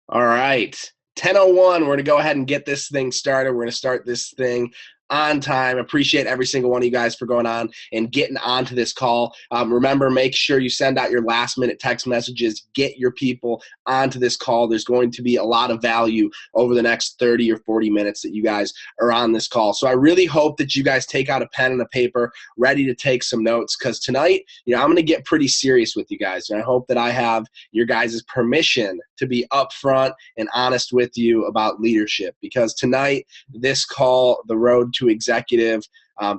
All right. 10:01. We're going to go ahead and get this thing started. We're going to start this thing on time. Appreciate every single one of you guys for going on and getting onto this call. Remember, make sure you send out your last minute text messages. Get your people onto this call. There's going to be a lot of value over the next 30 or 40 minutes that you guys are on this call. So I really hope that you guys take out a pen and a paper ready to take some notes, because tonight, I'm going to get pretty serious with you guys. And I hope that I have your guys' permission to be upfront and honest with you about leadership, because tonight, this call, the road to executive,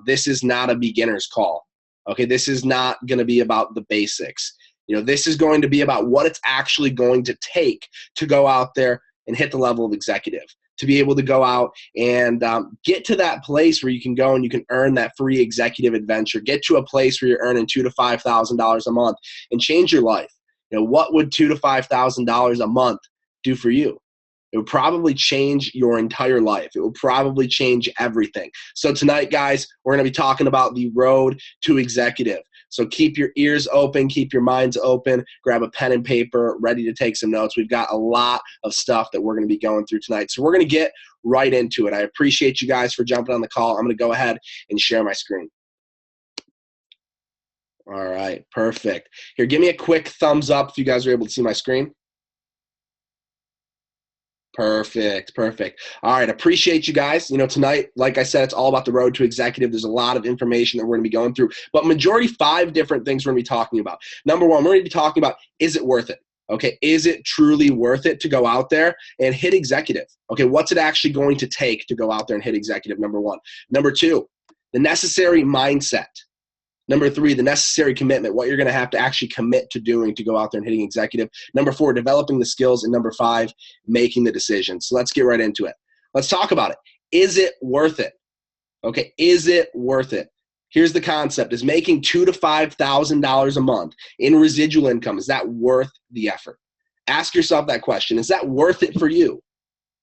this is not a beginner's call. Okay, this is not going to be about the basics. This is going to be about what it's actually going to take to go out there and hit the level of executive, to be able to go out and get to that place where you can go and you can earn that free executive adventure, get to a place where you're earning $2,000 to $5,000 a month and change your life. What would $2,000 to $5,000 a month do for you? It would probably change your entire life. It would probably change everything. So tonight, guys, we're going to be talking about the road to executive. So keep your ears open, keep your minds open, grab a pen and paper, ready to take some notes. We've got a lot of stuff that we're going to be going through tonight. So we're going to get right into it. I appreciate you guys for jumping on the call. I'm going to go ahead and share my screen. All right, perfect. Here, give me a quick thumbs up if you guys are able to see my screen. Perfect. All right, appreciate you guys. Tonight, like I said, it's all about the road to executive. There's a lot of information that we're going to be going through, but majority 5 different things we're going to be talking about. Number 1, we're going to be talking about, is it worth it? Okay, is it truly worth it to go out there and hit executive? Okay, what's it actually going to take to go out there and hit executive, number 1. Number 2, the necessary mindset. Number 3, the necessary commitment, what you're going to have to actually commit to doing to go out there and hitting executive. Number 4, developing the skills. And number 5, making the decision. So let's get right into it. Let's talk about it. Is it worth it? Okay, is it worth it? Here's the concept. Is making $2,000 to $5,000 a month in residual income, is that worth the effort? Ask yourself that question. Is that worth it for you?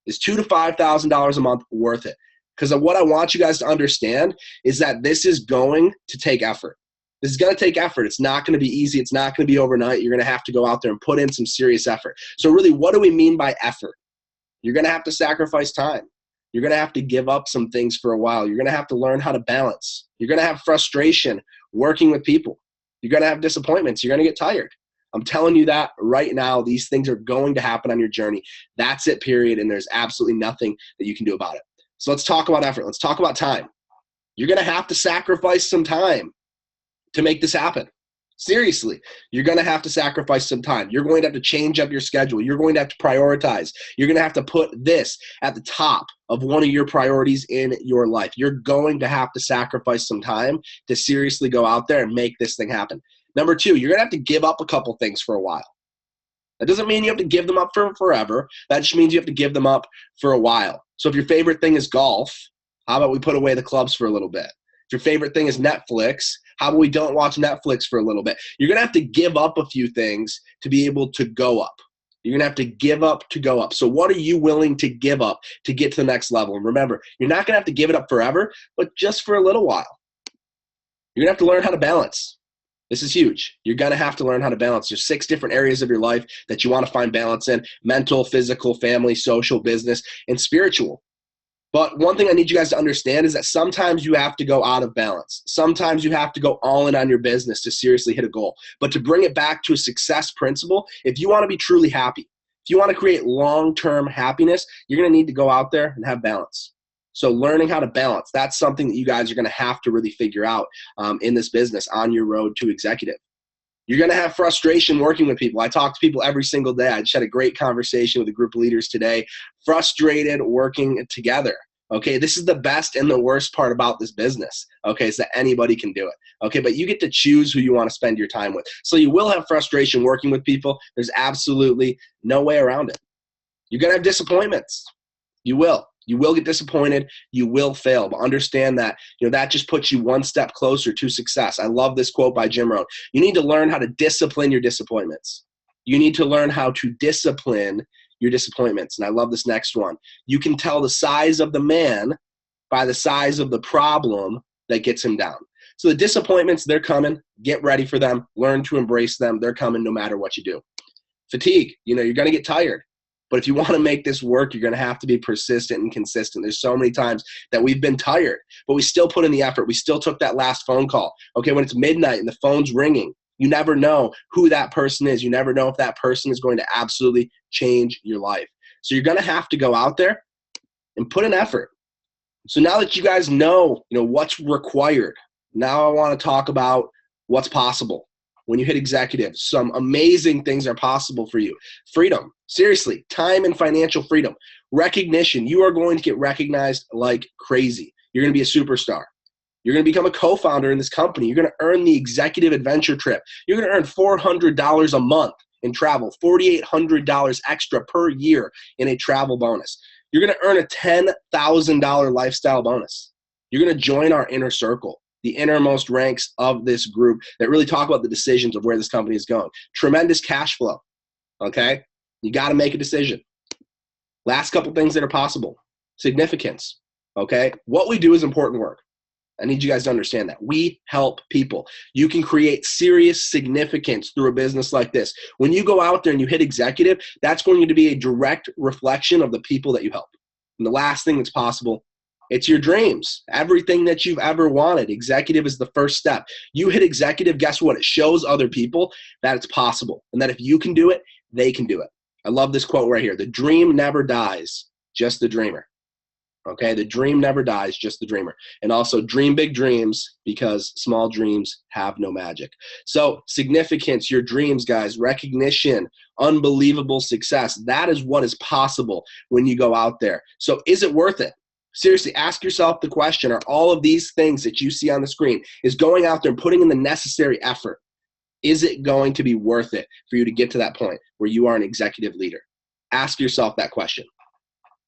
Is $2,000 to $5,000 a month worth it? Because what I want you guys to understand is that this is going to take effort. This is going to take effort. It's not going to be easy. It's not going to be overnight. You're going to have to go out there and put in some serious effort. So really, what do we mean by effort? You're going to have to sacrifice time. You're going to have to give up some things for a while. You're going to have to learn how to balance. You're going to have frustration working with people. You're going to have disappointments. You're going to get tired. I'm telling you that right now. These things are going to happen on your journey. That's it, period. And there's absolutely nothing that you can do about it. So let's talk about effort. Let's talk about time. You're going to have to sacrifice some time to make this happen. Seriously, you're going to have to sacrifice some time. You're going to have to change up your schedule. You're going to have to prioritize. You're going to have to put this at the top of one of your priorities in your life. You're going to have to sacrifice some time to seriously go out there and make this thing happen. Number 2, you're going to have to give up a couple things for a while. That doesn't mean you have to give them up for forever. That just means you have to give them up for a while. So if your favorite thing is golf, how about we put away the clubs for a little bit? If your favorite thing is Netflix, how about we don't watch Netflix for a little bit? You're going to have to give up a few things to be able to go up. You're going to have to give up to go up. So what are you willing to give up to get to the next level? And remember, you're not going to have to give it up forever, but just for a little while. You're going to have to learn how to balance. This is huge. You're going to have to learn how to balance. There's 6 different areas of your life that you want to find balance in: mental, physical, family, social, business, and spiritual. But one thing I need you guys to understand is that sometimes you have to go out of balance. Sometimes you have to go all in on your business to seriously hit a goal. But to bring it back to a success principle, if you want to be truly happy, if you want to create long-term happiness, you're going to need to go out there and have balance. So learning how to balance, that's something that you guys are going to have to really figure out in this business on your road to executive. You're going to have frustration working with people. I talk to people every single day. I just had a great conversation with a group of leaders today. Frustrated working together. Okay, this is the best and the worst part about this business. Okay, is that anybody can do it. Okay, but you get to choose who you want to spend your time with. So you will have frustration working with people. There's absolutely no way around it. You're going to have disappointments. You will. You will get disappointed. You will fail. But understand that, that just puts you one step closer to success. I love this quote by Jim Rohn. You need to learn how to discipline your disappointments. You need to learn how to discipline your disappointments. And I love this next one. You can tell the size of the man by the size of the problem that gets him down. So the disappointments, they're coming. Get ready for them. Learn to embrace them. They're coming no matter what you do. Fatigue. You're going to get tired. But if you want to make this work, you're going to have to be persistent and consistent. There's so many times that we've been tired, but we still put in the effort. We still took that last phone call. Okay, when it's midnight and the phone's ringing, you never know who that person is. You never know if that person is going to absolutely change your life. So you're going to have to go out there and put in effort. So now that you guys know, what's required, now I want to talk about what's possible. When you hit executive, some amazing things are possible for you. Freedom, seriously, time and financial freedom. Recognition, you are going to get recognized like crazy. You're going to be a superstar. You're going to become a co-founder in this company. You're going to earn the executive adventure trip. You're going to earn $400 a month in travel, $4,800 extra per year in a travel bonus. You're going to earn a $10,000 lifestyle bonus. You're going to join our inner circle, the innermost ranks of this group that really talk about the decisions of where this company is going. Tremendous cash flow, okay? You got to make a decision. Last couple things that are possible. Significance, okay? What we do is important work. I need you guys to understand that. We help people. You can create serious significance through a business like this. When you go out there and you hit executive, that's going to be a direct reflection of the people that you help. And the last thing that's possible, it's your dreams. Everything that you've ever wanted. Executive is the first step. You hit executive, guess what? It shows other people that it's possible and that if you can do it, they can do it. I love this quote right here. The dream never dies, just the dreamer. Okay, the dream never dies, just the dreamer. And also dream big dreams because small dreams have no magic. So significance, your dreams, guys, recognition, unbelievable success. That is what is possible when you go out there. So is it worth it? Seriously, ask yourself the question, are all of these things that you see on the screen, is going out there and putting in the necessary effort, is it going to be worth it for you to get to that point where you are an executive leader? Ask yourself that question.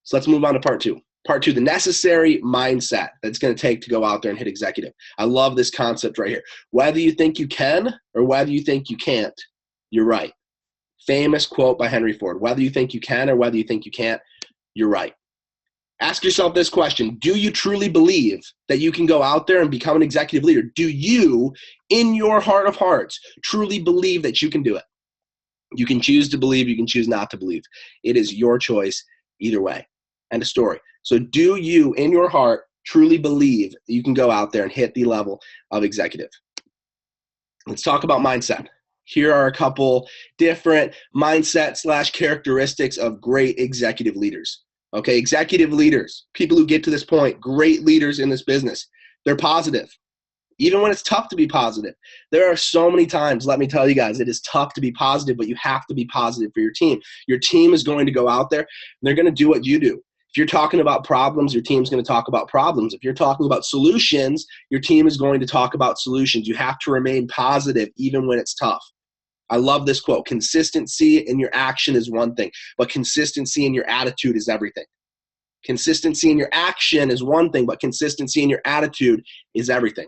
So let's move on to part two. Part two, the necessary mindset that's going to take to go out there and hit executive. I love this concept right here. Whether you think you can or whether you think you can't, you're right. Famous quote by Henry Ford. Whether you think you can or whether you think you can't, you're right. Ask yourself this question. Do you truly believe that you can go out there and become an executive leader? Do you, in your heart of hearts, truly believe that you can do it? You can choose to believe. You can choose not to believe. It is your choice either way. End of story. So do you, in your heart, truly believe that you can go out there and hit the level of executive? Let's talk about mindset. Here are a couple different mindset / characteristics of great executive leaders. Okay, executive leaders, people who get to this point, great leaders in this business, they're positive. Even when it's tough to be positive. There are so many times, let me tell you guys, it is tough to be positive, but you have to be positive for your team. Your team is going to go out there, and they're going to do what you do. If you're talking about problems, your team's going to talk about problems. If you're talking about solutions, your team is going to talk about solutions. You have to remain positive even when it's tough. I love this quote. Consistency in your action is one thing, but consistency in your attitude is everything. Consistency in your action is one thing, but consistency in your attitude is everything.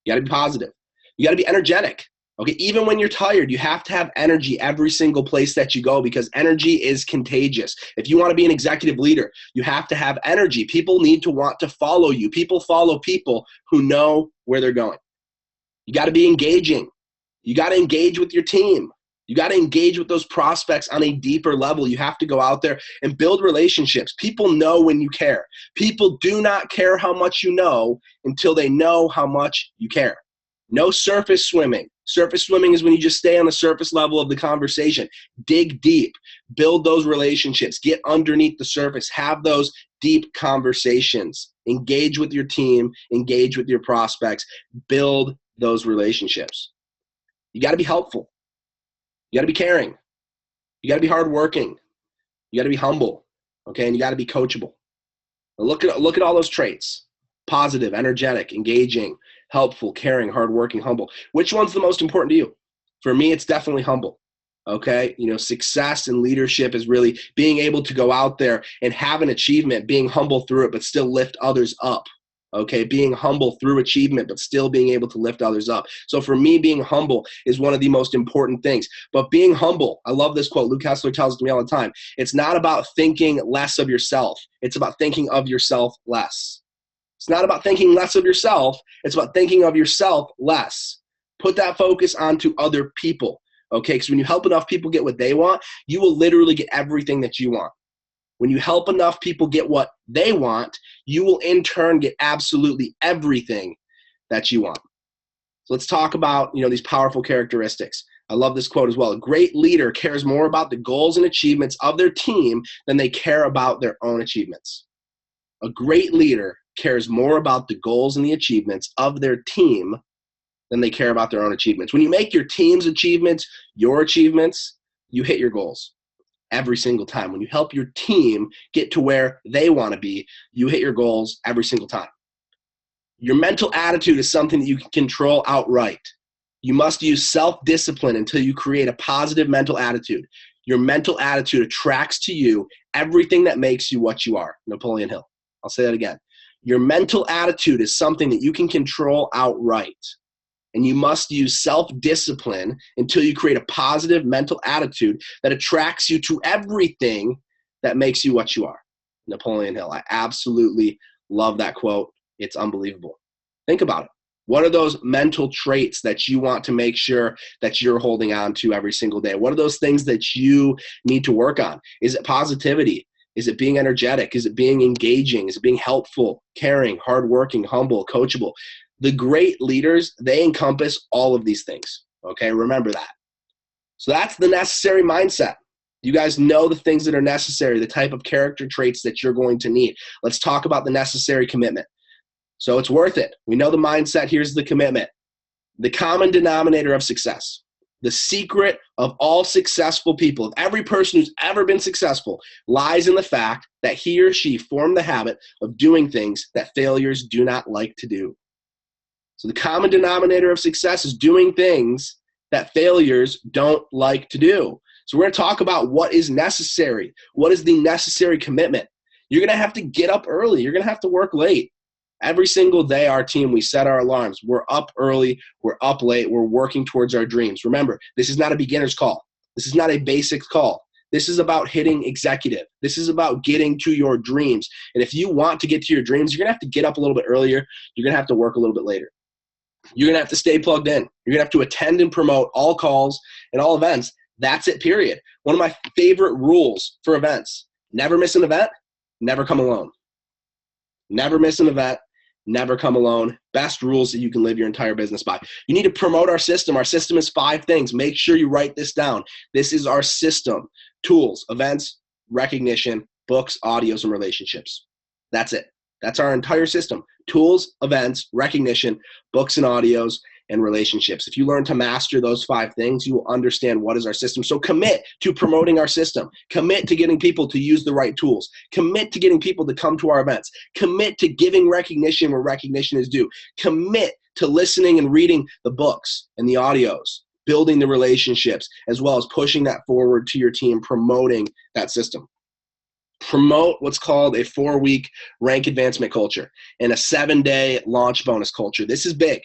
You got to be positive. You got to be energetic. Okay, even when you're tired, you have to have energy every single place that you go because energy is contagious. If you want to be an executive leader, you have to have energy. People need to want to follow you. People follow people who know where they're going. You got to be engaging. You got to engage with your team. You got to engage with those prospects on a deeper level. You have to go out there and build relationships. People know when you care. People do not care how much you know until they know how much you care. No surface swimming. Surface swimming is when you just stay on the surface level of the conversation. Dig deep. Build those relationships. Get underneath the surface. Have those deep conversations. Engage with your team. Engage with your prospects. Build those relationships. You got to be helpful. You got to be caring. You got to be hardworking. You got to be humble. Okay, and you got to be coachable. Now look at all those traits. Positive, energetic, engaging, helpful, caring, hardworking, humble. Which one's the most important to you? For me, it's definitely humble. Okay, success and leadership is really being able to go out there and have an achievement, being humble through it, but still lift others up. Okay, being humble through achievement, but still being able to lift others up. So for me, being humble is one of the most important things. But being humble, I love this quote. Luke Kessler tells it to me all the time. It's not about thinking less of yourself. It's about thinking of yourself less. It's not about thinking less of yourself. It's about thinking of yourself less. Put that focus onto other people. Okay, because when you help enough people get what they want, you will literally get everything that you want. When you help enough people get what they want, you will in turn get absolutely everything that you want. So let's talk about, these powerful characteristics. I love this quote as well. A great leader cares more about the goals and achievements of their team than they care about their own achievements. A great leader cares more about the goals and the achievements of their team than they care about their own achievements. When you make your team's achievements your achievements, you hit your goals every single time. When you help your team get to where they want to be, you hit your goals every single time. Your mental attitude is something that you can control outright. You must use self-discipline until you create a positive mental attitude. Your mental attitude attracts to you everything that makes you what you are. Napoleon Hill. I'll say that again. Your mental attitude is something that you can control outright. And you must use self-discipline until you create a positive mental attitude that attracts you to everything that makes you what you are. Napoleon Hill. I absolutely love that quote. It's unbelievable. Think about it. What are those mental traits that you want to make sure that you're holding on to every single day? What are those things that you need to work on? Is it positivity? Is it being energetic? Is it being engaging? Is it being helpful, caring, hardworking, humble, coachable? The great leaders, they encompass all of these things. Okay, remember that. So that's the necessary mindset. You guys know the things that are necessary, the type of character traits that you're going to need. Let's talk about the necessary commitment. So it's worth it. We know the mindset. Here's the commitment. The common denominator of success. The secret of all successful people, of every person who's ever been successful, lies in the fact that he or she formed the habit of doing things that failures do not like to do. So the common denominator of success is doing things that failures don't like to do. So we're going to talk about what is necessary. What is the necessary commitment? You're going to have to get up early. You're going to have to work late. Every single day, our team, we set our alarms. We're up early. We're up late. We're working towards our dreams. Remember, this is not a beginner's call. This is not a basic call. This is about hitting executive. This is about getting to your dreams. And if you want to get to your dreams, you're going to have to get up a little bit earlier. You're going to have to work a little bit later. You're going to have to stay plugged in. You're going to have to attend and promote all calls and all events. That's it, period. One of my favorite rules for events: never miss an event, never come alone. Never miss an event, never come alone. Best rules that you can live your entire business by. You need to promote our system. Our system is 5 things. Make sure you write this down. This is our system: tools, events, recognition, books, audios, and relationships. That's it. That's our entire system: tools, events, recognition, books and audios, and relationships. If you learn to master those 5 things, you will understand what is our system. So commit to promoting our system. Commit to getting people to use the right tools. Commit to getting people to come to our events. Commit to giving recognition where recognition is due. Commit to listening and reading the books and the audios, building the relationships, as well as pushing that forward to your team, promoting that system. Promote what's called a 4-week rank advancement culture and a 7-day launch bonus culture. This is big.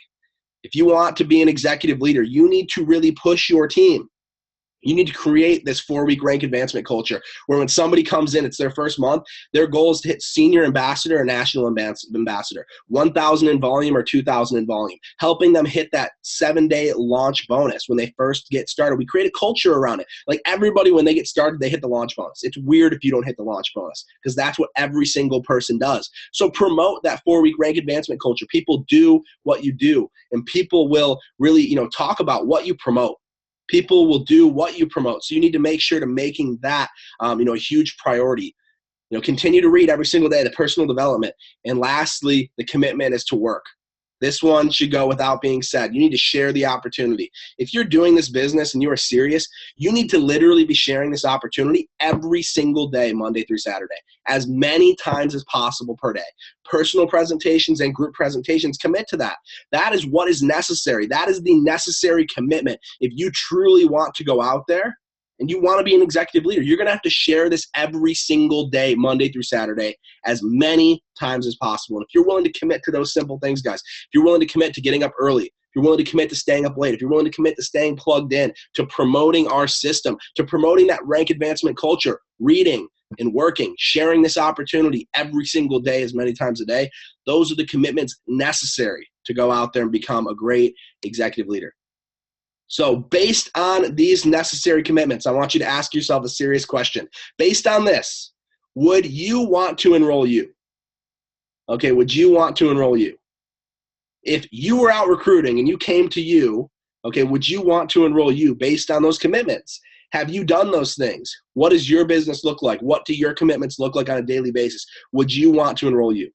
If you want to be an executive leader, you need to really push your team. You need to create this 4-week rank advancement culture where when somebody comes in, it's their first month, their goal is to hit senior ambassador or national ambassador, 1,000 in volume or 2,000 in volume, helping them hit that 7-day launch bonus when they first get started. We create a culture around it. Like everybody, when they get started, they hit the launch bonus. It's weird if you don't hit the launch bonus because that's what every single person does. So promote that 4-week rank advancement culture. People do what you do, and people will really, talk about what you promote. People will do what you promote. So you need to make sure to making that, a huge priority. Continue to read every single day, the personal development. And lastly, the commitment is to work. This one should go without being said. You need to share the opportunity. If you're doing this business and you are serious, you need to literally be sharing this opportunity every single day, Monday through Saturday, as many times as possible per day. Personal presentations and group presentations, commit to that. That is what is necessary. That is the necessary commitment. If you truly want to go out there and you want to be an executive leader, you're going to have to share this every single day, Monday through Saturday, as many times as possible. And if you're willing to commit to those simple things, guys, if you're willing to commit to getting up early, if you're willing to commit to staying up late, if you're willing to commit to staying plugged in, to promoting our system, to promoting that rank advancement culture, reading and working, sharing this opportunity every single day, as many times a day, those are the commitments necessary to go out there and become a great executive leader. So based on these necessary commitments, I want you to ask yourself a serious question. Based on this, would you want to enroll you? Okay, would you want to enroll you? If you were out recruiting and you came to you, okay, would you want to enroll you based on those commitments? Have you done those things? What does your business look like? What do your commitments look like on a daily basis? Would you want to enroll you?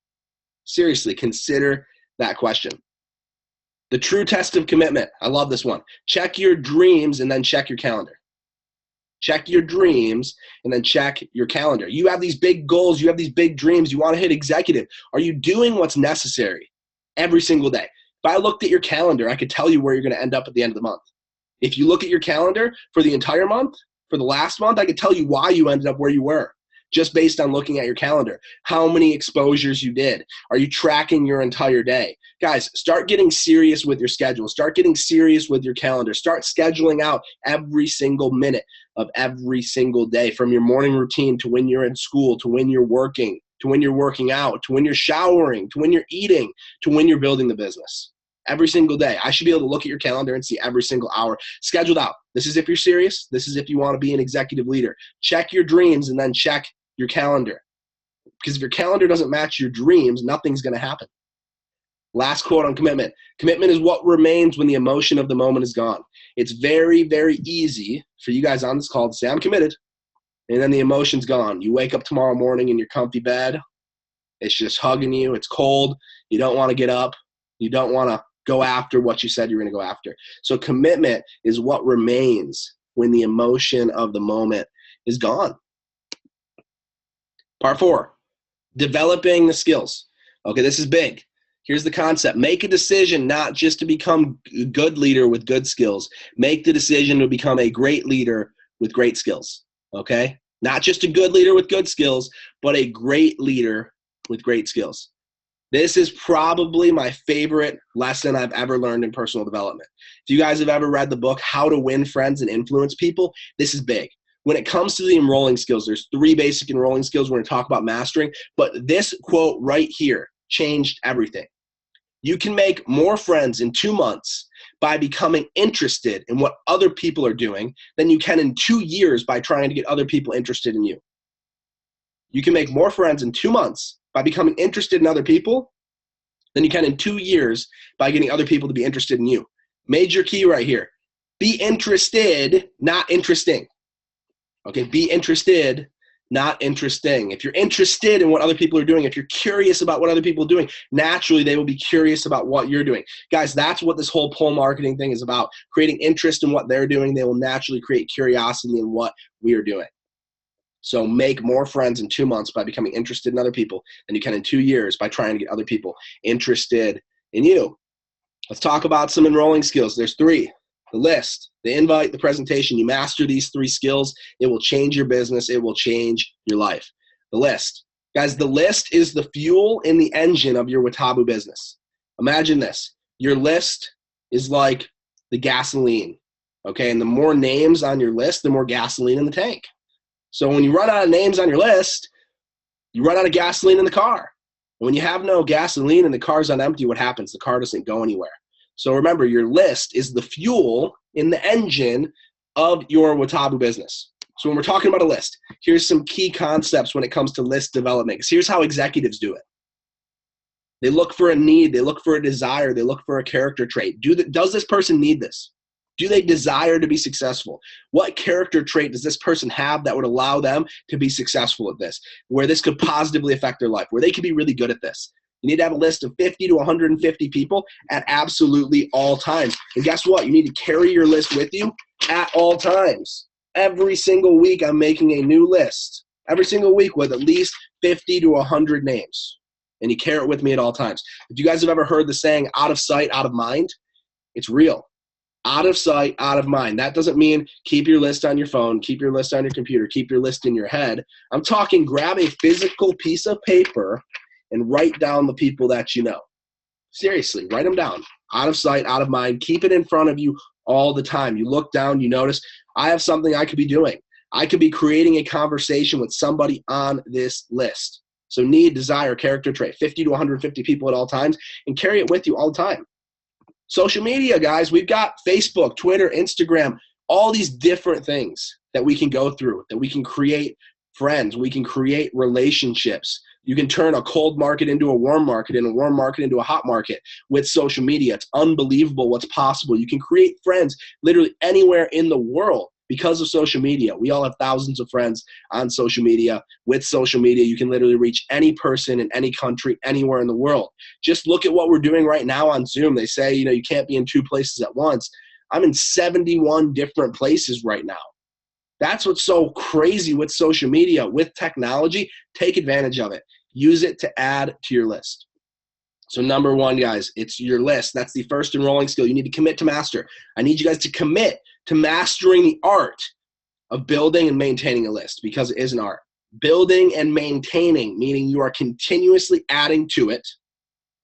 Seriously, consider that question. The true test of commitment. I love this one. Check your dreams and then check your calendar. Check your dreams and then check your calendar. You have these big goals. You have these big dreams. You want to hit executive. Are you doing what's necessary every single day? If I looked at your calendar, I could tell you where you're going to end up at the end of the month. If you look at your calendar for the entire month, for the last month, I could tell you why you ended up where you were just based on looking at your calendar. How many exposures you did. Are you tracking your entire day? Guys, start getting serious with your schedule. Start getting serious with your calendar. Start scheduling out every single minute of every single day, from your morning routine to when you're in school, to when you're working, to when you're working out, to when you're showering, to when you're eating, to when you're building the business. Every single day. I should be able to look at your calendar and see every single hour scheduled out. This is if you're serious. This is if you want to be an executive leader. Check your dreams and then check your calendar. Because if your calendar doesn't match your dreams, nothing's going to happen. Last quote on commitment. Commitment is what remains when the emotion of the moment is gone. It's very, very easy for you guys on this call to say, I'm committed, and then the emotion's gone. You wake up tomorrow morning in your comfy bed. It's just hugging you. It's cold. You don't want to get up. You don't want to go after what you said you were going to go after. So commitment is what remains when the emotion of the moment is gone. Part 4, developing the skills. Okay, this is big. Here's the concept. Make a decision not just to become a good leader with good skills. Make the decision to become a great leader with great skills. Okay? Not just a good leader with good skills, but a great leader with great skills. This is probably my favorite lesson I've ever learned in personal development. If you guys have ever read the book, How to Win Friends and Influence People, this is big. When it comes to the enrolling skills, there's 3 basic enrolling skills we're going to talk about mastering, but this quote right here changed everything. You can make more friends in 2 months by becoming interested in what other people are doing than you can in 2 years by trying to get other people interested in you. You can make more friends in 2 months by becoming interested in other people than you can in 2 years by getting other people to be interested in you. Major key right here. Be interested, not interesting. Okay, be interested, not interesting. If you're interested in what other people are doing, if you're curious about what other people are doing, naturally they will be curious about what you're doing. Guys, that's what this whole pull marketing thing is about. Creating interest in what they're doing, they will naturally create curiosity in what we are doing. So make more friends in 2 months by becoming interested in other people than you can in 2 years by trying to get other people interested in you. Let's talk about some enrolling skills. There's 3. The list, the invite, the presentation. You master these 3 skills, it will change your business. It will change your life. The list. Guys, the list is the fuel in the engine of your Watabu business. Imagine this. Your list is like the gasoline, okay? And the more names on your list, the more gasoline in the tank. So when you run out of names on your list, you run out of gasoline in the car. And when you have no gasoline and the car's on empty, what happens? The car doesn't go anywhere. So remember, your list is the fuel in the engine of your Watabu business. So when we're talking about a list, here's some key concepts when it comes to list development. Here's how executives do it. They look for a need. They look for a desire. They look for a character trait. Does this person need this? Do they desire to be successful? What character trait does this person have that would allow them to be successful at this, where this could positively affect their life, where they could be really good at this? You need to have a list of 50 to 150 people at absolutely all times. And guess what? You need to carry your list with you at all times. Every single week, I'm making a new list. Every single week with at least 50 to 100 names. And you carry it with me at all times. If you guys have ever heard the saying, out of sight, out of mind, it's real. Out of sight, out of mind. That doesn't mean keep your list on your phone, keep your list on your computer, keep your list in your head. I'm talking grab a physical piece of paper and write down the people that you know. Seriously, write them down. Out of sight, out of mind. Keep it in front of you all the time. You look down, you notice, I have something I could be doing. I could be creating a conversation with somebody on this list. So need, desire, character trait, 50 to 150 people at all times, and carry it with you all the time. Social media, guys, we've got Facebook, Twitter, Instagram, all these different things that we can go through, that we can create friends, we can create relationships. You can turn a cold market into a warm market and a warm market into a hot market with social media. It's unbelievable what's possible. You can create friends literally anywhere in the world because of social media. We all have thousands of friends on social media. With social media, you can literally reach any person in any country, anywhere in the world. Just look at what we're doing right now on Zoom. They say, you can't be in 2 places at once. I'm in 71 different places right now. That's what's so crazy with social media, with technology. Take advantage of it. Use it to add to your list. So number 1, guys, it's your list. That's the first enrolling skill. You need to commit to master. I need you guys to commit to mastering the art of building and maintaining a list, because it is an art. Building and maintaining, meaning you are continuously adding to it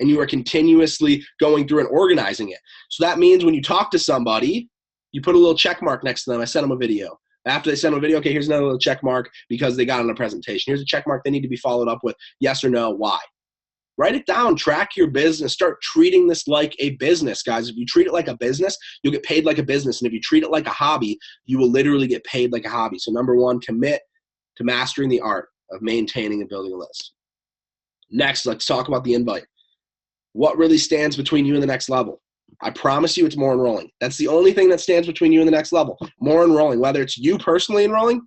and you are continuously going through and organizing it. So that means when you talk to somebody, you put a little check mark next to them. I sent them a video. After they send them a video, okay, here's another little check mark because they got on a presentation. Here's a check mark they need to be followed up with yes or no, why. Write it down, track your business, start treating this like a business, guys. If you treat it like a business, you'll get paid like a business. And if you treat it like a hobby, you will literally get paid like a hobby. So number 1, commit to mastering the art of maintaining and building a list. Next, let's talk about the invite. What really stands between you and the next level? I promise you it's more enrolling. That's the only thing that stands between you and the next level. More enrolling, whether it's you personally enrolling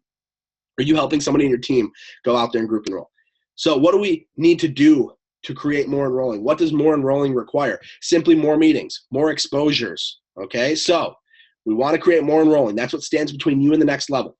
or you helping somebody in your team go out there and group enroll. So what do we need to do to create more enrolling? What does more enrolling require? Simply more meetings, more exposures, okay? So we want to create more enrolling. That's what stands between you and the next level.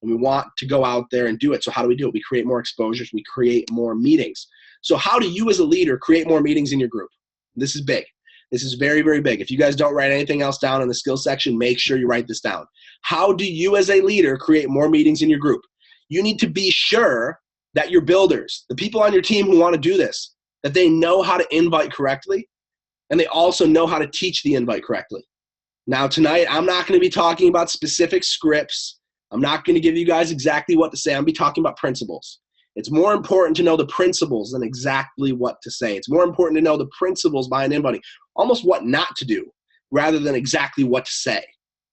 And we want to go out there and do it. So how do we do it? We create more exposures. We create more meetings. So how do you as a leader create more meetings in your group? This is big. This is very, very big. If you guys don't write anything else down in the skills section, make sure you write this down. How do you as a leader create more meetings in your group? You need to be sure that your builders, the people on your team who want to do this, that they know how to invite correctly, and they also know how to teach the invite correctly. Now tonight, I'm not going to be talking about specific scripts. I'm not going to give you guys exactly what to say. I'm going to be talking about principles. It's more important to know the principles than exactly what to say. It's more important to know the principles behind inviting, almost what not to do, rather than exactly what to say.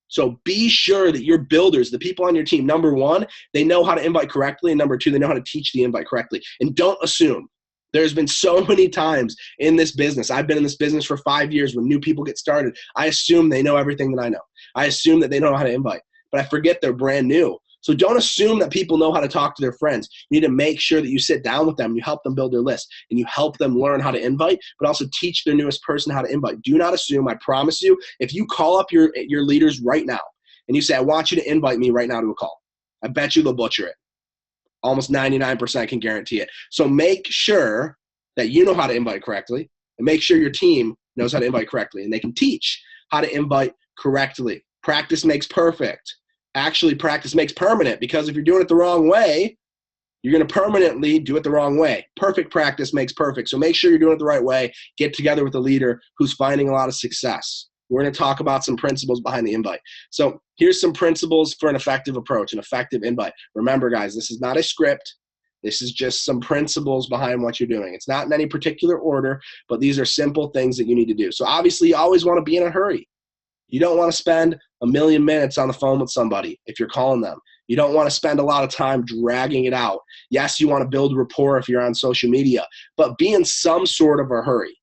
So be sure that your builders, the people on your team, number 1, they know how to invite correctly, and number 2, they know how to teach the invite correctly. And don't assume. There's been so many times in this business. I've been in this business for 5 years. When new people get started, I assume they know everything that I know. I assume that they know how to invite, but I forget they're brand new. So don't assume that people know how to talk to their friends. You need to make sure that you sit down with them and you help them build their list and you help them learn how to invite, but also teach their newest person how to invite. Do not assume. I promise you, if you call up your leaders right now and you say, I want you to invite me right now to a call, I bet you they'll butcher it. Almost 99% can guarantee it. So make sure that you know how to invite correctly and make sure your team knows how to invite correctly and they can teach how to invite correctly. Practice makes perfect. Actually, practice makes permanent, because if you're doing it the wrong way, you're going to permanently do it the wrong way. Perfect practice makes perfect. So make sure you're doing it the right way. Get together with a leader who's finding a lot of success. We're going to talk about some principles behind the invite. So here's some principles for an effective approach, an effective invite. Remember, guys, this is not a script. This is just some principles behind what you're doing. It's not in any particular order, but these are simple things that you need to do. So obviously, you always want to be in a hurry. You don't want to spend a million minutes on the phone with somebody if you're calling them. You don't want to spend a lot of time dragging it out. Yes, you want to build rapport if you're on social media, but be in some sort of a hurry,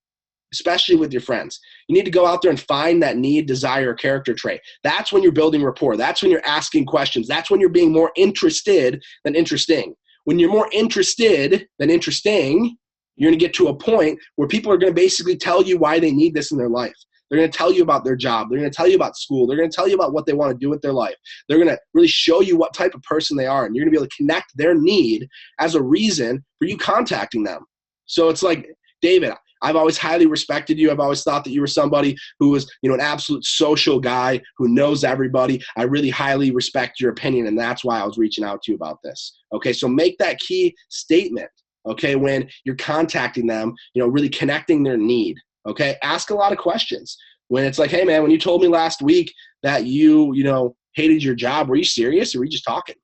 especially with your friends. You need to go out there and find that need, desire, or character trait. That's when you're building rapport. That's when you're asking questions. That's when you're being more interested than interesting. When you're more interested than interesting, you're going to get to a point where people are going to basically tell you why they need this in their life. They're going to tell you about their job. They're going to tell you about school. They're going to tell you about what they want to do with their life. They're going to really show you what type of person they are, and you're going to be able to connect their need as a reason for you contacting them. So it's like, David, I've always highly respected you. I've always thought that you were somebody who was, an absolute social guy who knows everybody. I really highly respect your opinion, and that's why I was reaching out to you about this. Okay, so make that key statement, okay, when you're contacting them, really connecting their need. Okay, ask a lot of questions. When it's like, hey man, when you told me last week that you hated your job, were you serious or were you just talking?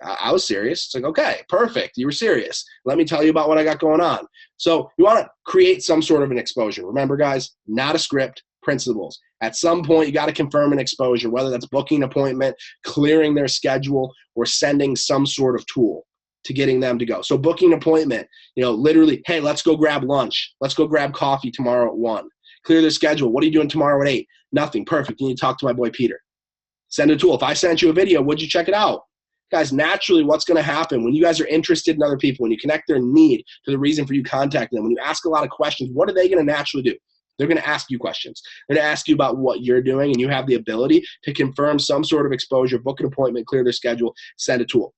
I was serious. It's like, okay, perfect. You were serious. Let me tell you about what I got going on. So you want to create some sort of an exposure. Remember, guys, not a script, principles. At some point, you got to confirm an exposure, whether that's booking an appointment, clearing their schedule, or sending some sort of tool to getting them to go. So booking an appointment, literally, hey, let's go grab lunch. Let's go grab coffee tomorrow at 1. Clear their schedule. What are you doing tomorrow at 8? Nothing. Perfect. You need to talk to my boy Peter. Send a tool. If I sent you a video, would you check it out? Guys, naturally, what's going to happen when you guys are interested in other people, when you connect their need to the reason for you contacting them, when you ask a lot of questions, what are they going to naturally do? They're going to ask you questions. They're going to ask you about what you're doing, and you have the ability to confirm some sort of exposure, book an appointment, clear their schedule, send a tool.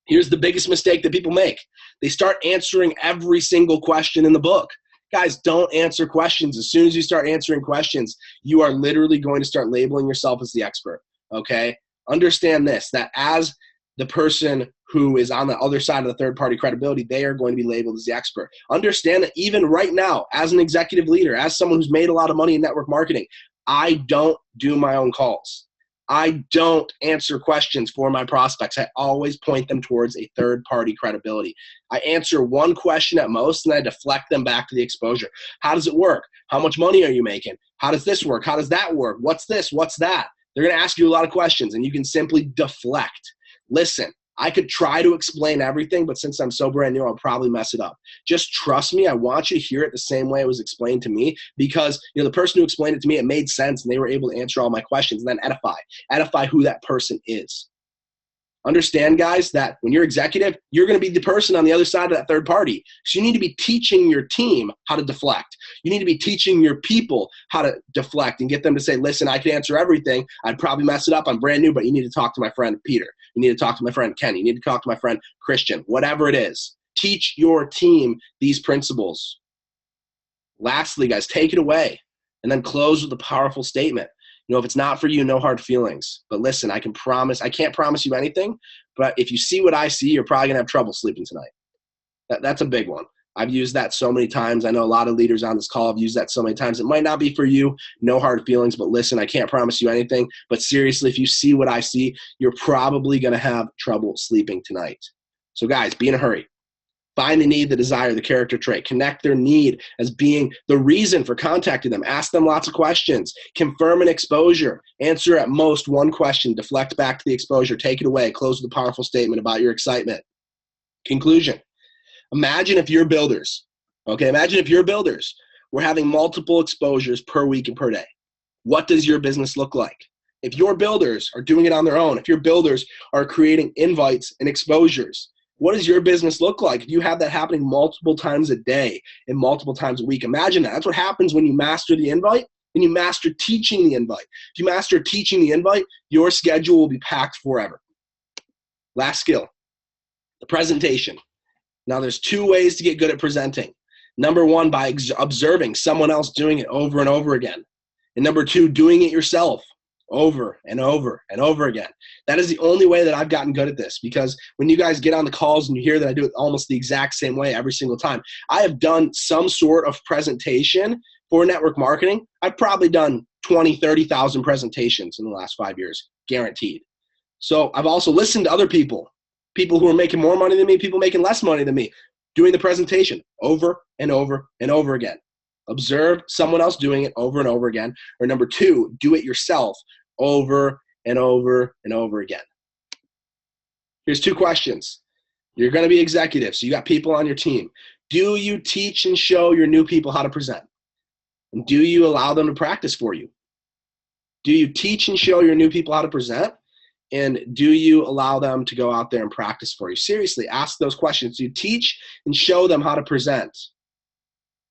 Here's the biggest mistake that people make. They start answering every single question in the book. Guys, don't answer questions. As soon as you start answering questions, you are literally going to start labeling yourself as the expert, okay? Understand this, that as the person who is on the other side of the third-party credibility, they are going to be labeled as the expert. Understand that even right now, as an executive leader, as someone who's made a lot of money in network marketing, I don't do my own calls. I don't answer questions for my prospects. I always point them towards a third-party credibility. I answer one question at most, and I deflect them back to the exposure. How does it work? How much money are you making? How does this work? How does that work? What's this? What's that? They're going to ask you a lot of questions, and you can simply deflect. Listen, I could try to explain everything, but since I'm so brand new, I'll probably mess it up. Just trust me. I want you to hear it the same way it was explained to me, because the person who explained it to me, it made sense, and they were able to answer all my questions, and then edify who that person is. Understand, guys, that when you're executive, you're going to be the person on the other side of that third party. So you need to be teaching your team how to deflect. You need to be teaching your people how to deflect and get them to say, listen, I can answer everything. I'd probably mess it up. I'm brand new, but you need to talk to my friend Peter. You need to talk to my friend Kenny. You need to talk to my friend Christian. Whatever it is, teach your team these principles. Lastly, guys, take it away and then close with a powerful statement. If it's not for you, no hard feelings. But listen, I can't promise you anything, but if you see what I see, you're probably going to have trouble sleeping tonight. That's a big one. I've used that so many times. I know a lot of leaders on this call have used that so many times. It might not be for you, no hard feelings, but listen, I can't promise you anything. But seriously, if you see what I see, you're probably going to have trouble sleeping tonight. So guys, be in a hurry. Find the need, the desire, the character trait. Connect their need as being the reason for contacting them. Ask them lots of questions. Confirm an exposure. Answer at most one question. Deflect back to the exposure. Take it away. Close with a powerful statement about your excitement. Conclusion. Imagine if you're builders. Okay, imagine if you're builders. We're having multiple exposures per week and per day. What does your business look like? If your builders are doing it on their own, if your builders are creating invites and exposures, what does your business look like if you have that happening multiple times a day and multiple times a week? Imagine that. That's what happens when you master the invite and you master teaching the invite. If you master teaching the invite, your schedule will be packed forever. Last skill, the presentation. Now, there's 2 ways to get good at presenting. Number 1, by observing someone else doing it over and over again. And number 2, doing it yourself over and over and over again. That is the only way that I've gotten good at this, because when you guys get on the calls and you hear that I do it almost the exact same way every single time, I have done some sort of presentation for network marketing. I've probably done 20, 30,000 presentations in the last 5 years, guaranteed. So I've also listened to other people who are making more money than me, people making less money than me, doing the presentation over and over and over again. Observe someone else doing it over and over again. Or number 2, do it yourself over and over and over again. Here's 2 questions. You're going to be executive, so you got people on your team. Do you teach and show your new people how to present? And do you allow them to practice for you? Do you teach and show your new people how to present? And do you allow them to go out there and practice for you? Seriously, ask those questions. Do you teach and show them how to present?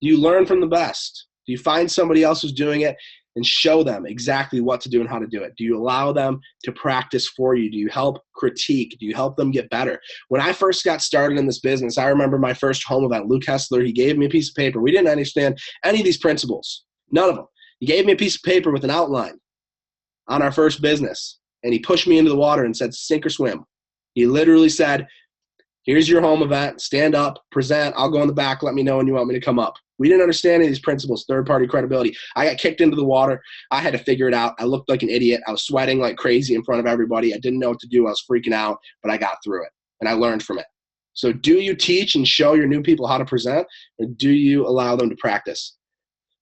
Do you learn from the best? Do you find somebody else who's doing it and show them exactly what to do and how to do it? Do you allow them to practice for you? Do you help critique? Do you help them get better? When I first got started in this business, I remember my first home event, Luke Hessler, he gave me a piece of paper. We didn't understand any of these principles, none of them. He gave me a piece of paper with an outline on our first business, and he pushed me into the water and said, sink or swim. He literally said, here's your home event, stand up, present, I'll go in the back, let me know when you want me to come up. We didn't understand any of these principles, third-party credibility. I got kicked into the water. I had to figure it out. I looked like an idiot. I was sweating like crazy in front of everybody. I didn't know what to do. I was freaking out, but I got through it, and I learned from it. So do you teach and show your new people how to present, or do you allow them to practice?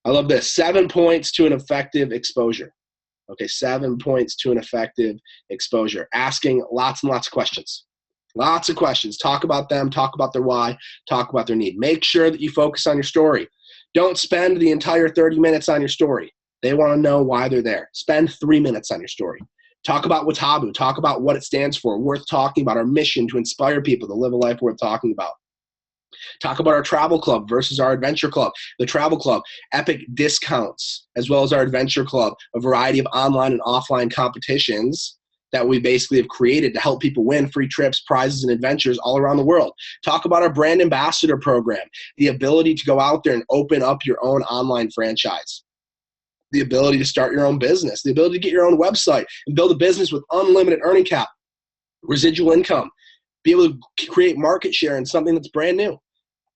I love this. 7 points to an effective exposure. Okay, 7 points to an effective exposure. Asking lots and lots of questions. Lots of questions. Talk about them. Talk about their why. Talk about their need. Make sure that you focus on your story. Don't spend the entire 30 minutes on your story. They want to know why they're there. Spend 3 minutes on your story. Talk about Watabu. Talk about what it stands for. Worth talking about. Our mission to inspire people to live a life worth talking about. Talk about our travel club versus our adventure club. The travel club, epic discounts, as well as our adventure club, a variety of online and offline competitions that we basically have created to help people win free trips, prizes, and adventures all around the world. Talk about our brand ambassador program, the ability to go out there and open up your own online franchise, the ability to start your own business, the ability to get your own website and build a business with unlimited earning cap, residual income, be able to create market share in something that's brand new.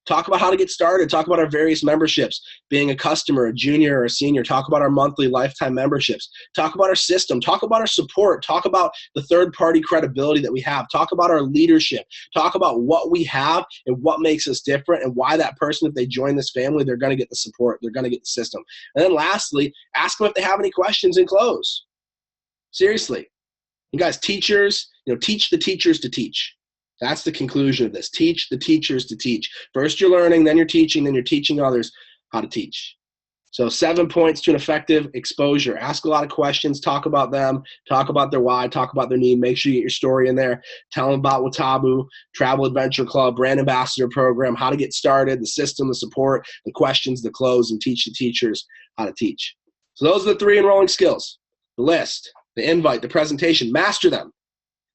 Talk about how to get started. Talk about our various memberships, being a customer, a junior, or a senior. Talk about our monthly lifetime memberships. Talk about our system. Talk about our support. Talk about the third-party credibility that we have. Talk about our leadership. Talk about what we have and what makes us different and why that person, if they join this family, they're going to get the support. They're going to get the system. And then lastly, ask them if they have any questions and close. Seriously. You guys, teachers, teach the teachers to teach. That's the conclusion of this. Teach the teachers to teach. First you're learning, then you're teaching others how to teach. So 7 points to an effective exposure. Ask a lot of questions. Talk about them. Talk about their why. Talk about their need. Make sure you get your story in there. Tell them about Watabu, Travel Adventure Club, Brand Ambassador Program, how to get started, the system, the support, the questions, the close, and teach the teachers how to teach. So those are the 3 enrolling skills. The list, the invite, the presentation. Master them.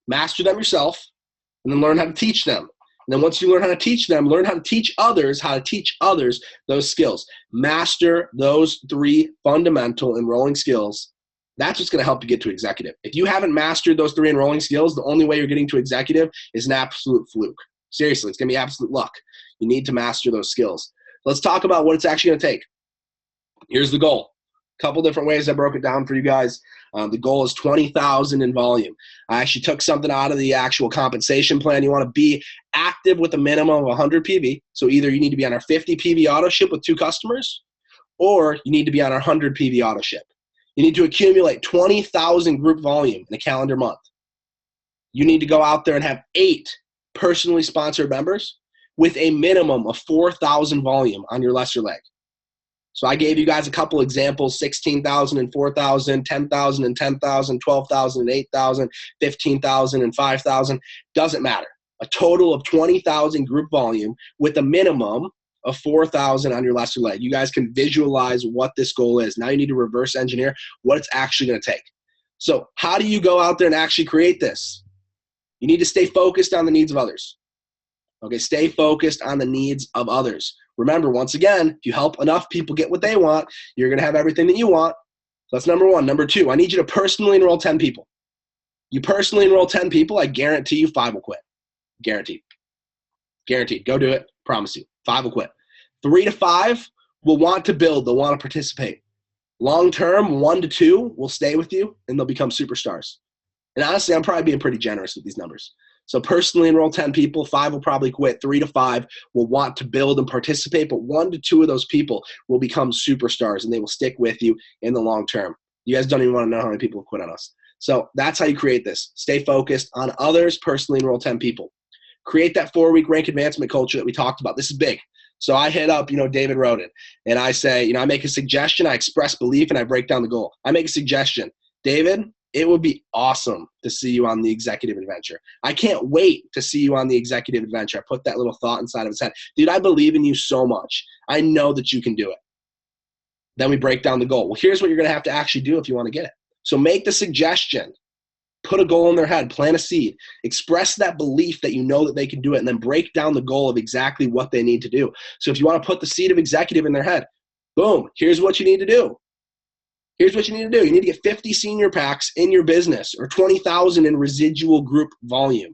Master them yourself. And then learn how to teach them. And then once you learn how to teach them, learn how to teach others those skills. Master those 3 fundamental enrolling skills. That's what's going to help you get to executive. If you haven't mastered those 3 enrolling skills, the only way you're getting to executive is an absolute fluke. Seriously, it's going to be absolute luck. You need to master those skills. Let's talk about what it's actually going to take. Here's the goal. A couple different ways I broke it down for you guys. The goal is 20,000 in volume. I actually took something out of the actual compensation plan. You want to be active with a minimum of 100 PV. So either you need to be on our 50 PV auto ship with 2 customers, or you need to be on our 100 PV auto ship. You need to accumulate 20,000 group volume in a calendar month. You need to go out there and have 8 personally sponsored members with a minimum of 4,000 volume on your lesser leg. So I gave you guys a couple examples, 16,000 and 4,000, 10,000 and 10,000, 12,000 and 8,000, 15,000 and 5,000. Doesn't matter. A total of 20,000 group volume with a minimum of 4,000 on your lesser leg. You guys can visualize what this goal is. Now you need to reverse engineer what it's actually going to take. So how do you go out there and actually create this? You need to stay focused on the needs of others. Okay, stay focused on the needs of others. Remember, once again, if you help enough people get what they want, you're going to have everything that you want. So that's number 1. Number 2, I need you to personally enroll 10 people. You personally enroll 10 people, I guarantee you 5 will quit. Guaranteed. Guaranteed. Go do it. Promise you. 5 will quit. 3 to 5 will want to build. They'll want to participate. Long term, 1 to 2 will stay with you, and they'll become superstars. And honestly, I'm probably being pretty generous with these numbers. So personally enroll 10 people, 5 will probably quit, 3 to 5 will want to build and participate, but 1 to 2 of those people will become superstars and they will stick with you in the long term. You guys don't even want to know how many people have quit on us. So that's how you create this. Stay focused on others, personally enroll 10 people. Create that 4-week rank advancement culture that we talked about. This is big. So I hit up, David Roden, and I say, I make a suggestion, I express belief, and I break down the goal. I make a suggestion. David, it would be awesome to see you on the executive adventure. I can't wait to see you on the executive adventure. I put that little thought inside of his head. Dude, I believe in you so much. I know that you can do it. Then we break down the goal. Well, here's what you're going to have to actually do if you want to get it. So make the suggestion. Put a goal in their head. Plant a seed. Express that belief that you know that they can do it, and then break down the goal of exactly what they need to do. So if you want to put the seed of executive in their head, boom, here's what you need to do. Here's what you need to do. You need to get 50 senior packs in your business or 20,000 in residual group volume.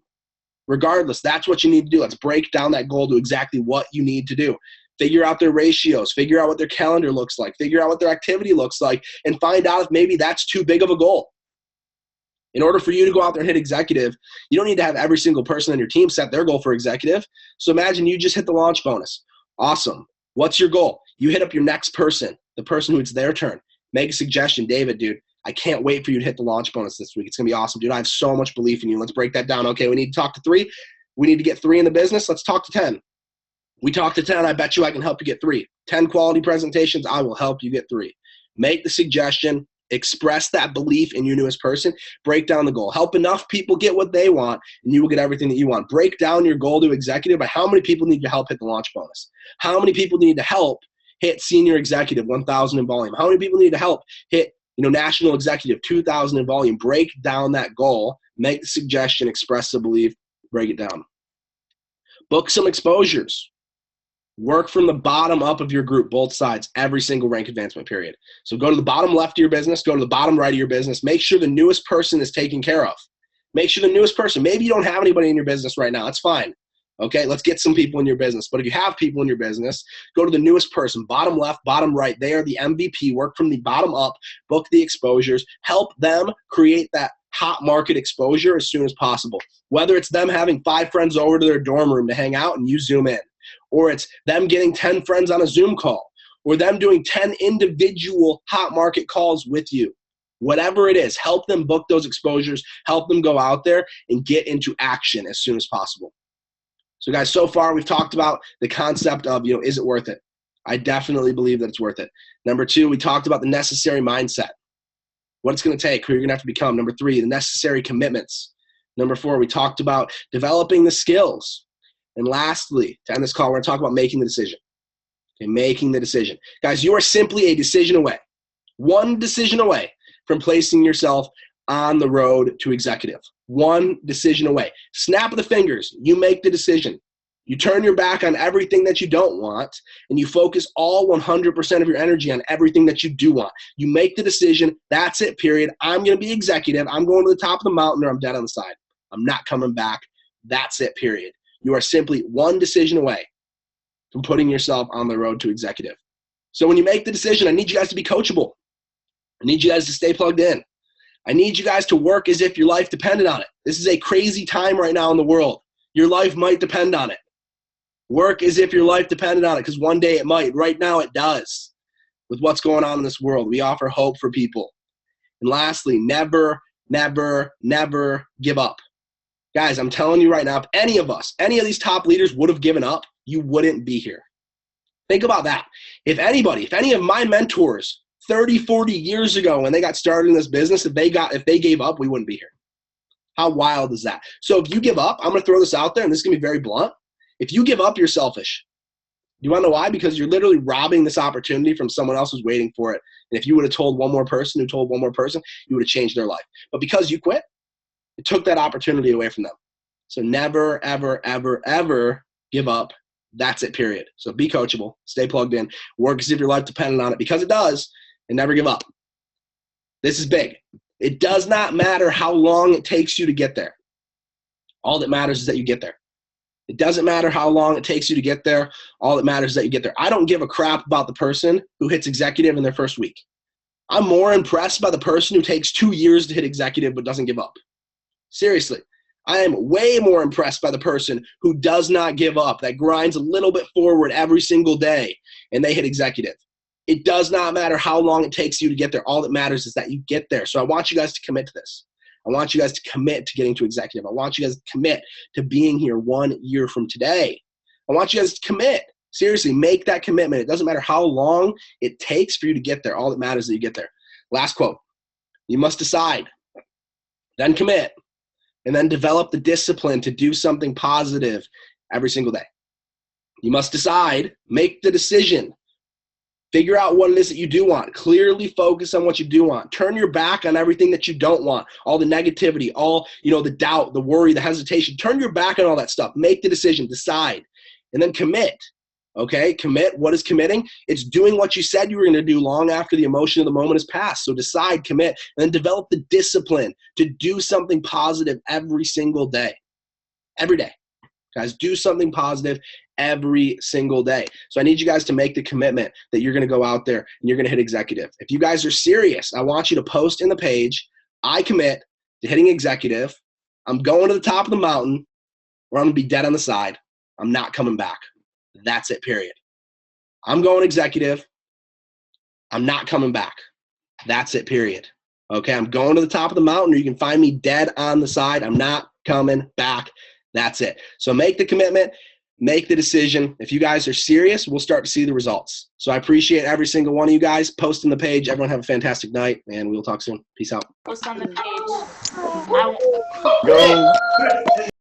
Regardless, that's what you need to do. Let's break down that goal to exactly what you need to do. Figure out their ratios, figure out what their calendar looks like, figure out what their activity looks like, and find out if maybe that's too big of a goal. In order for you to go out there and hit executive, you don't need to have every single person on your team set their goal for executive. So imagine you just hit the launch bonus. Awesome. What's your goal? You hit up your next person, the person who it's their turn. Make a suggestion. David, dude, I can't wait for you to hit the launch bonus this week. It's going to be awesome, dude. I have so much belief in you. Let's break that down. Okay, we need to talk to 3. We need to get 3 in the business. Let's talk to 10. We talk to 10. I bet you I can help you get 3. 10 quality presentations. I will help you get 3. Make the suggestion. Express that belief in your newest person. Break down the goal. Help enough people get what they want, and you will get everything that you want. Break down your goal to executive by how many people need to help hit the launch bonus. How many people need to help hit senior executive 1,000 in volume? How many people need to help hit national executive 2,000 in volume? Break down that goal. Make the suggestion. Express the belief. Break it down. Book some exposures. Work from the bottom up of your group, both sides, every single rank advancement period. So go to the bottom left of your business, go to the bottom right of your business. Make sure the newest person is taken care of. Make sure the newest person, maybe you don't have anybody in your business right now. That's fine. Okay, let's get some people in your business. But if you have people in your business, go to the newest person, bottom left, bottom right. They are the MVP. Work from the bottom up, book the exposures, help them create that hot market exposure as soon as possible. Whether it's them having 5 friends over to their dorm room to hang out and you zoom in, or it's them getting 10 friends on a Zoom call, or them doing 10 individual hot market calls with you. Whatever it is, help them book those exposures, help them go out there and get into action as soon as possible. So guys, so far we've talked about the concept of, is it worth it? I definitely believe that it's worth it. Number 2, we talked about the necessary mindset, what it's going to take, who you're going to have to become. Number 3, the necessary commitments. Number 4, we talked about developing the skills. And lastly, to end this call, we're going to talk about making the decision. Okay, making the decision. Guys, you are simply a decision away, one decision away from placing yourself on the road to executive. One decision away. Snap of the fingers, you make the decision. You turn your back on everything that you don't want, and you focus all 100% of your energy on everything that you do want. You make the decision, that's it, period. I'm going to be executive. I'm going to the top of the mountain, or I'm dead on the side. I'm not coming back. That's it, period. You are simply one decision away from putting yourself on the road to executive. So when you make the decision, I need you guys to be coachable. I need you guys to stay plugged in. I need you guys to work as if your life depended on it. This is a crazy time right now in the world. Your life might depend on it. Work as if your life depended on it, because one day it might. Right now it does. With what's going on in this world, we offer hope for people. And lastly, never, never, never give up. Guys, I'm telling you right now, if any of these top leaders would have given up, you wouldn't be here. Think about that. If any of my mentors 30, 40 years ago when they got started in this business, if they gave up, we wouldn't be here. How wild is that? So if you give up, I'm going to throw this out there, and this is going to be very blunt. If you give up, you're selfish. You want to know why? Because you're literally robbing this opportunity from someone else who's waiting for it. And if you would have told one more person who told one more person, you would have changed their life. But because you quit, it took that opportunity away from them. So never, ever, ever, ever give up. That's it, period. So be coachable, stay plugged in, work as if your life depended on it, because it does, and never give up. This is big. It does not matter how long it takes you to get there. All that matters is that you get there. It doesn't matter how long it takes you to get there. All that matters is that you get there. I don't give a crap about the person who hits executive in their first week. I'm more impressed by the person who takes 2 years to hit executive but doesn't give up. Seriously, I am way more impressed by the person who does not give up, that grinds a little bit forward every single day, and they hit executive. It does not matter how long it takes you to get there. All that matters is that you get there. So I want you guys to commit to this. I want you guys to commit to getting to executive. I want you guys to commit to being here 1 year from today. I want you guys to commit. Seriously, make that commitment. It doesn't matter how long it takes for you to get there. All that matters is that you get there. Last quote. You must decide, then commit, and then develop the discipline to do something positive every single day. You must decide, make the decision, figure out what it is that you do want, clearly focus on what you do want, turn your back on everything that you don't want, all the negativity, all, the doubt, the worry, the hesitation, turn your back on all that stuff, make the decision, decide, and then commit. Okay, commit. What is committing? It's doing what you said you were going to do long after the emotion of the moment has passed. So decide, commit, and then develop the discipline to do something positive every single day. Every day. Guys, do something positive every single day. So I need you guys to make the commitment that you're going to go out there and you're going to hit executive. If you guys are serious, I want you to post in the page, I commit to hitting executive. I'm going to the top of the mountain, or I'm going to be dead on the side. I'm not coming back. That's it, period. I'm going executive. I'm not coming back. That's it, period. Okay, I'm going to the top of the mountain, or you can find me dead on the side. I'm not coming back. That's it. So make the commitment, make the decision. If you guys are serious, we'll start to see the results. So I appreciate every single one of you guys. Post on the page. Everyone have a fantastic night, and we'll talk soon. Peace out. Post on the page. Go.